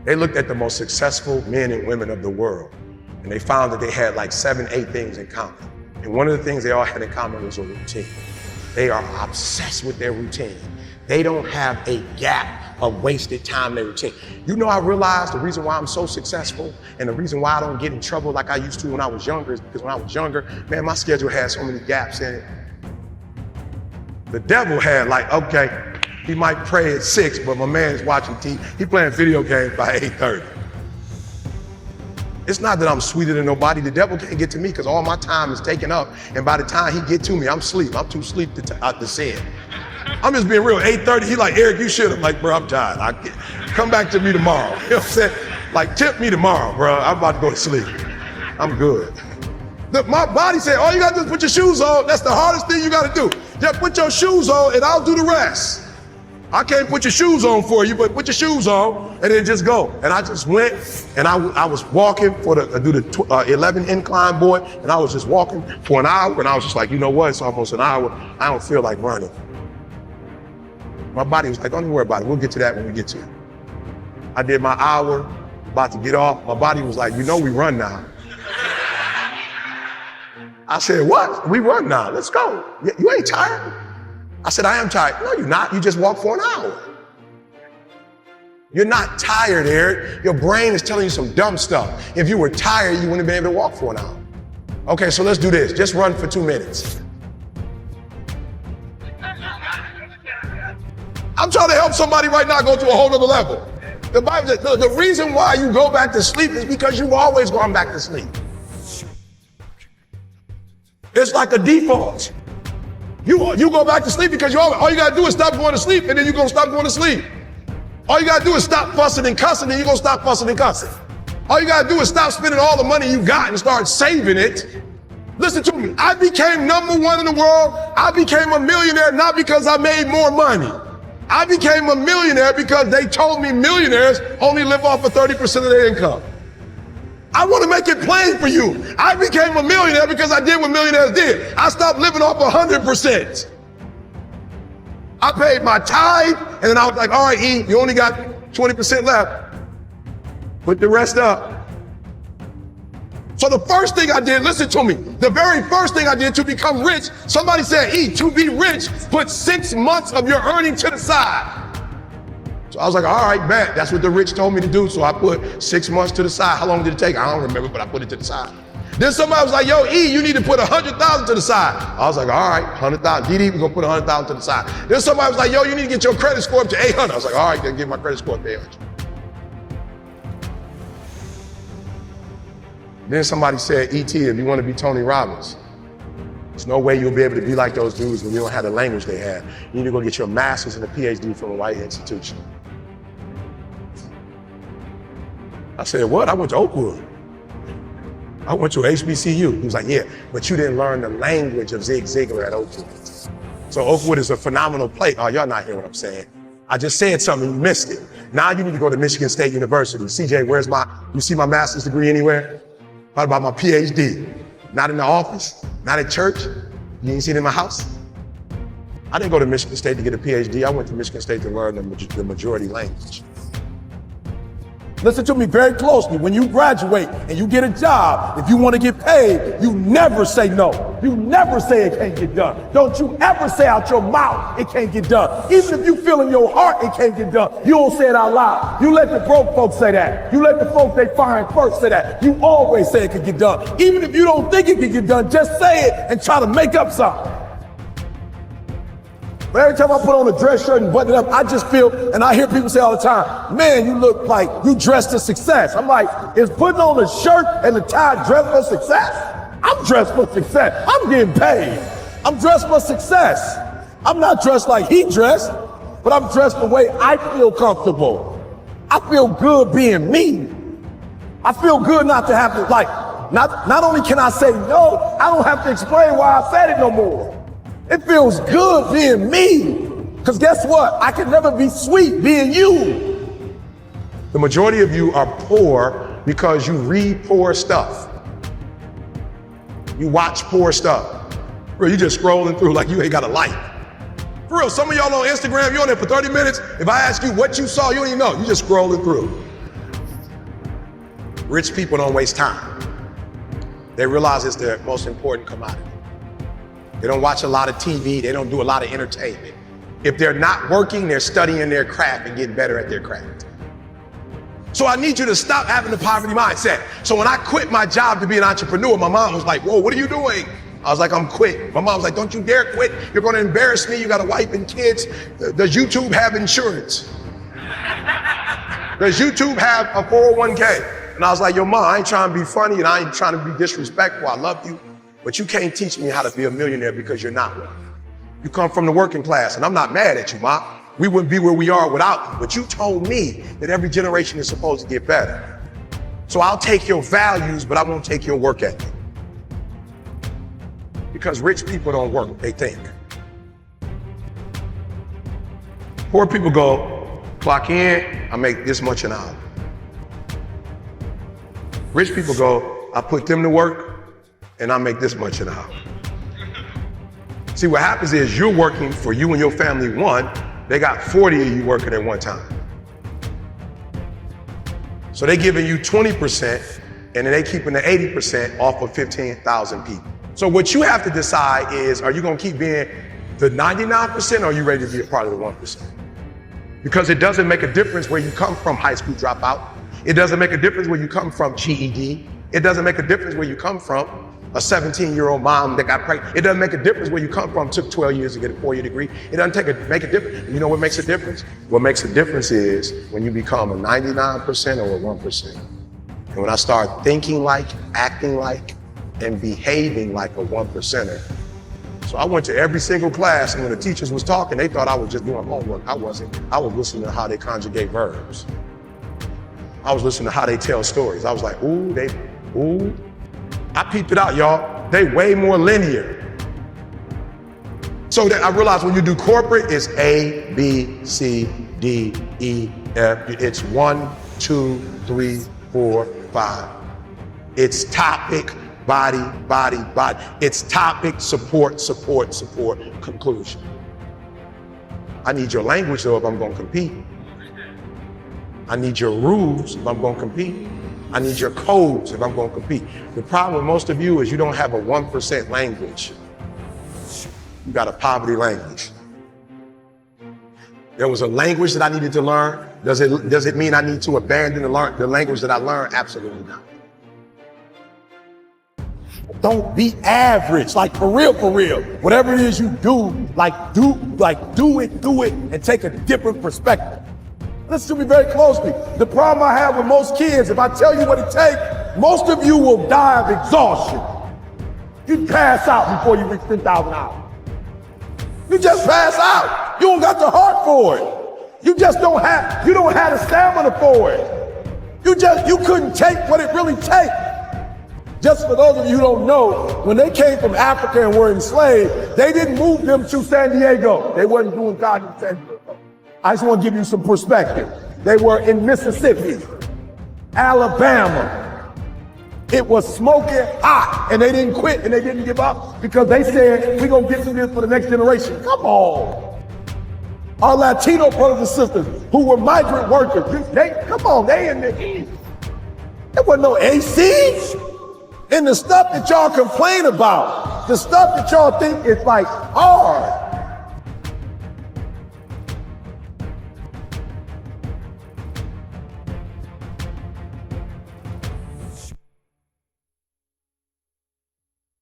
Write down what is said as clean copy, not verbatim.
They looked at the most successful men and women of the world, and they found that they had like 7, 8 things in common. And one of the things they all had in common was a routine. They are obsessed with their routine. They don't have a gap of wasted time in their routine. You know, I realized the reason why I'm so successful and the reason why I don't get in trouble like I used to when I was younger is because when I was younger, man, my schedule had so many gaps in it. The devil had like, okay, he might pray at 6, but my man's watching TV. He playing video games by 8:30. It's not that I'm sweeter than nobody. The devil can't get to me because all my time is taken up. And by the time he get to me, I'm asleep. I'm too asleep to say it. I'm just being real. 8:30, he like, Eric, you should. I'm like, bro, I'm tired. Come back to me tomorrow. You know what I'm saying? Like, tip me tomorrow, bro. I'm about to go to sleep. I'm good. My body said, all you gotta do is put your shoes on. That's the hardest thing you gotta do. Just put your shoes on and I'll do the rest. I can't put your shoes on for you, but put your shoes on and then just go. And I just went and I was walking for do the 11 incline boy, and I was just walking for an hour, and I was just like, you know what? It's almost an hour. I don't feel like running. My body was like, don't even worry about it. We'll get to that when we get to it. I did my hour, about to get off. My body was like, you know we run now. I said, what? We run now. Let's go. You ain't tired? I said, I am tired. No, you're not. You just walked for an hour. You're not tired, Eric. Your brain is telling you some dumb stuff. If you were tired, you wouldn't have been able to walk for an hour. Okay, so let's do this. Just run for 2 minutes. I'm trying to help somebody right now go to a whole other level. The Bible says the reason why you go back to sleep is because you've always gone back to sleep. It's like a default. You go back to sleep because all you gotta do is stop going to sleep, and then you're gonna stop going to sleep. All you gotta do is stop fussing and cussing, and you're gonna stop fussing and cussing. All you gotta do is stop spending all the money you got and start saving it. Listen to me, I became #1 in the world. I became a millionaire not because I made more money. I became a millionaire because they told me millionaires only live off of 30% of their income. I want to make it plain for you. I became a millionaire because I did what millionaires did. I stopped living off 100%. I paid my tithe, and then I was like, all right, E, you only got 20% left. Put the rest up. So the first thing I did, listen to me, the very first thing I did to become rich, somebody said, E, to be rich, put 6 months of your earning to the side. So I was like, all right, bet. That's what the rich told me to do. So I put 6 months to the side. How long did it take? I don't remember, but I put it to the side. Then somebody was like, yo, E, you need to put 100,000 to the side. I was like, all right, 100,000. DD, we're gonna put 100,000 to the side. Then somebody was like, yo, you need to get your credit score up to 800. I was like, all right, then get my credit score up to 800. Then somebody said, E.T., if you want to be Tony Robbins, there's no way you'll be able to be like those dudes when you don't have the language they had. You need to go get your master's and a PhD from a white institution. I said, what? I went to Oakwood. I went to HBCU. He was like, yeah, but you didn't learn the language of Zig Ziglar at Oakwood. So Oakwood is a phenomenal place. Oh, y'all not hearing what I'm saying. I just said something, you missed it. Now you need to go to Michigan State University. CJ, you see my master's degree anywhere? What about my PhD? Not in the office, not at church. You ain't seen it in my house? I didn't go to Michigan State to get a PhD. I went to Michigan State to learn the majority language. Listen to me very closely. When you graduate and you get a job, if you want to get paid, you never say no. You never say it can't get done. Don't you ever say out your mouth it can't get done. Even if you feel in your heart it can't get done, you don't say it out loud. You let the broke folks say that. You let the folks they firing first say that. You always say it can get done. Even if you don't think it can get done, just say it and try to make up something. But every time I put on a dress shirt and button it up, I just feel, and I hear people say all the time, man, you look like you dressed to success. I'm like, is putting on a shirt and a tie dressed for success? I'm dressed for success. I'm getting paid. I'm dressed for success. I'm not dressed like he dressed, but I'm dressed the way I feel comfortable. I feel good being me. I feel good not to have to, like, not only can I say no, I don't have to explain why I said it no more. It feels good being me. Because guess what? I can never be sweet being you. The majority of you are poor because you read poor stuff. You watch poor stuff. Bro, you just scrolling through like you ain't got a life. For real, some of y'all on Instagram, you're on there for 30 minutes. If I ask you what you saw, you don't even know. You just scrolling through. Rich people don't waste time. They realize it's their most important commodity. They don't watch a lot of TV. They don't do a lot of entertainment. If they're not working, they're studying their craft and getting better at their craft. So I need you to stop having the poverty mindset. So when I quit my job to be an entrepreneur, my mom was like, whoa, what are you doing? I was like, I'm quit. My mom was like, don't you dare quit. You're going to embarrass me. You got a wife and kids. Does YouTube have insurance? Does YouTube have a 401k? And I was like, yo, mom, I ain't trying to be funny and I ain't trying to be disrespectful. I love you, but you can't teach me how to be a millionaire because you're not one. You come from the working class, and I'm not mad at you, mom. We wouldn't be where we are without you, but you told me that every generation is supposed to get better. So I'll take your values, but I won't take your work ethic. Because rich people don't work, they think. Poor people go, clock in, I make this much an hour. Rich people go, I put them to work, and I make this much an hour. See, what happens is you're working for you and your family one, they got 40 of you working at one time. So they're giving you 20%, and then they keeping the 80% off of 15,000 people. So what you have to decide is, are you gonna keep being the 99% or are you ready to be a part of the 1%? Because it doesn't make a difference where you come from, high school dropout. It doesn't make a difference where you come from, GED. It doesn't make a difference where you come from, a 17-year-old mom that got pregnant. It doesn't make a difference where you come from, took 12 years to get a 4-year degree. It doesn't make a difference. You know what makes a difference? What makes a difference is when you become a 99% or a 1%. And when I start thinking like, acting like, and behaving like a 1%er. So I went to every single class, and when the teachers was talking, they thought I was just doing homework. I wasn't. I was listening to how they conjugate verbs. I was listening to how they tell stories. I was like, ooh. I peeped it out, y'all. They way more linear. So that I realized when you do corporate, it's A, B, C, D, E, F. It's 1, 2, 3, 4, 5. It's topic, body. It's topic, support, conclusion. I need your language though if I'm gonna compete. I need your rules if I'm gonna compete. I need your codes if I'm gonna compete. The problem with most of you is you don't have a 1% language. You got a poverty language. There was a language that I needed to learn. Does it mean I need to abandon the language that I learned? Absolutely not. Don't be average, like for real. Whatever it is you do, do it and take a different perspective. Listen to me very closely. The problem I have with most kids, if I tell you what it takes, most of you will die of exhaustion. You pass out before you reach 10,000 hours. You just pass out. You don't got the heart for it. You don't have the stamina for it. You couldn't take what it really takes. Just for those of you who don't know, when they came from Africa and were enslaved, they didn't move them to San Diego. They wasn't doing God in San Diego. I just want to give you some perspective. They were in Mississippi, Alabama. It was smoking hot, and they didn't quit and they didn't give up because they said, we're going to get through this for the next generation. Come on. Our Latino brothers and sisters who were migrant workers, they in the East. There wasn't no AC. And the stuff that y'all complain about, the stuff that y'all think is like hard,